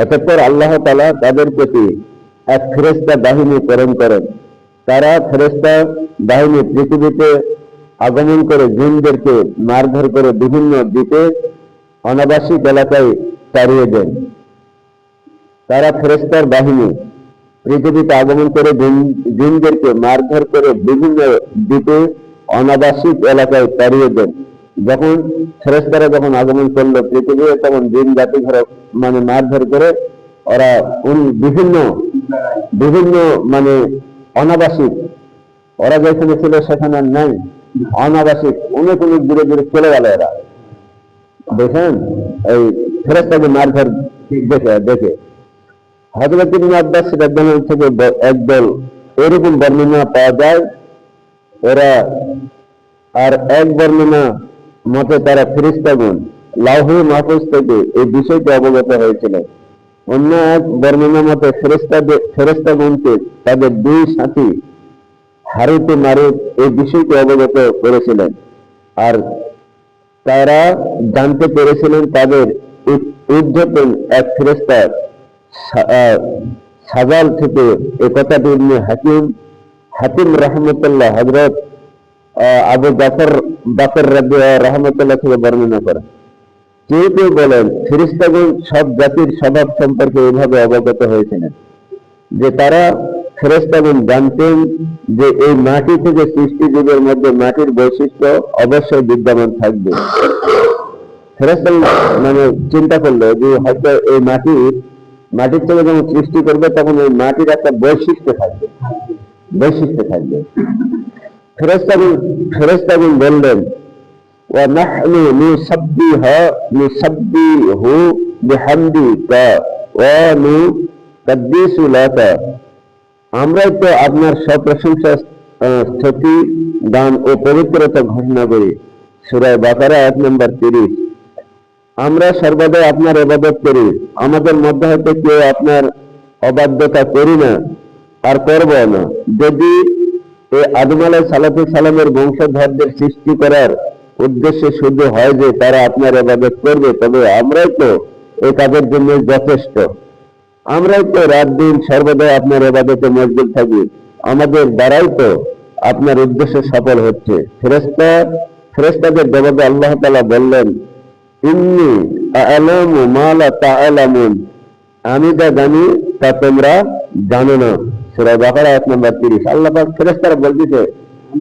অতঃপর আল্লাহ তাআলা তাদের প্রতি এক ফেরেশতা বাহিনী প্রেরণ করেন। তারা ফেরেশতা বাহিনী পৃথিবীতে আগমন করে জিনদেরকে মারধর করে বিভিন্ন দ্বীপে অনাবাসিক এলাকায় তাড়িয়ে দেন। তারা ফেরেশতার বাহিনী পৃথিবীতে আগমন করে জিনদেরকে মারধর করে বিভিন্ন দ্বীপে অনাবাসিক এলাকায় তাড়িয়ে দেন। যখন ফেরেশতারা যখন আগমন করলো পৃথিবীতে, তখন জিন জাতি মানে মারধর করে ওরা বিভিন্ন বিভিন্ন মানে অনাবাসিক, ওরা যেখানে ছিল সেখানে নাই, অনাবাসিক অনেক অনেক দূরে দূরে চলে গেল। এরা দেখেন এই ফেরেশতাকে মারধর দেখে হযরত ইবনে আব্বাস রাদিয়াল্লাহু থেকে একদল এরকম বর্ণনা পাওয়া যায়। এরা আর এক বর্ণনা মতে তারা ফেরেশতাগণ লাউহে মাহফুজ থেকে এই বিষয়টি অবগত হয়েছিল। অন্য এক বর্ণনা মতে ফেরেশতাগণকে তাদের দুই সাথী হারুতে মারুত এই বিষয়টি অবগত করেছিলেন, আর তারা জানতে পেরেছিলেন তাদের ঊর্ধ্বতন এক ফেরেশতার সাজাল থেকে এই কথাটি ইবনে হাকিম রাহমাতুল্লাহ হযরত আবু বাকর রাহমাতুল্লাহ থেকে বর্ণনা করেন। কেউ কেউ বলেন ফেরেশতাগণ সব জাতির স্বভাব সম্পর্কে এইভাবে অবগত হয়েছিলেন যে তারা ফেরেশতাগণ জানতেন যে এই মাটি থেকে সৃষ্টি যুগের মধ্যে মাটির বৈশিষ্ট্য অবশ্যই বিদ্যমান থাকবে। ফেরেশতাগণ মানে চিন্তা করলো যে হয়তো এই মাটির থেকে যখন সৃষ্টি করবে তখন এই মাটির একটা বৈশিষ্ট্য থাকবে। ফেরেশতাগণ বললেন ওয়া নাহনু নুসাব্বিহু বিহামদিকা ওয়া নুকাদ্দিসু লাকা, আমরাই তো আপনার সপ্রশংসা স্তুতি গান ও পবিত্রতা ঘোষণা করি। সূরা বাকারা আয়াত নম্বর 30। আমরা সর্বদা আপনার ইবাদত করি, আমাদের মধ্যে হতে কেউ আপনার অবাধ্যতা করি না আর করব না। যদি এই আদম আলাইহিস সালামের বংশধরদের সৃষ্টি করার উদ্দেশ্যে শুধু হয় যে তারা আপনার ইবাদত করবে, তবে আমরাই তো এই কাজের জন্য যথেষ্ট। আমরাই তো রাত দিন সর্বদা আপনার ইবাদতে মশগুল থাকি, আমাদের দ্বারাই তো আপনার উদ্দেশ্য সফল হচ্ছে। ফেরেশতাদের জবাবে আল্লাহ তাআলা বললেন ইন্নী আ'লামু মা লা তা'লামুন, আমি যা জানি তা তোমরা জানো না। সূরা বাকারা আয়াত নম্বর 30। আল্লাহ পাক ফেরেশতারা বলতেছে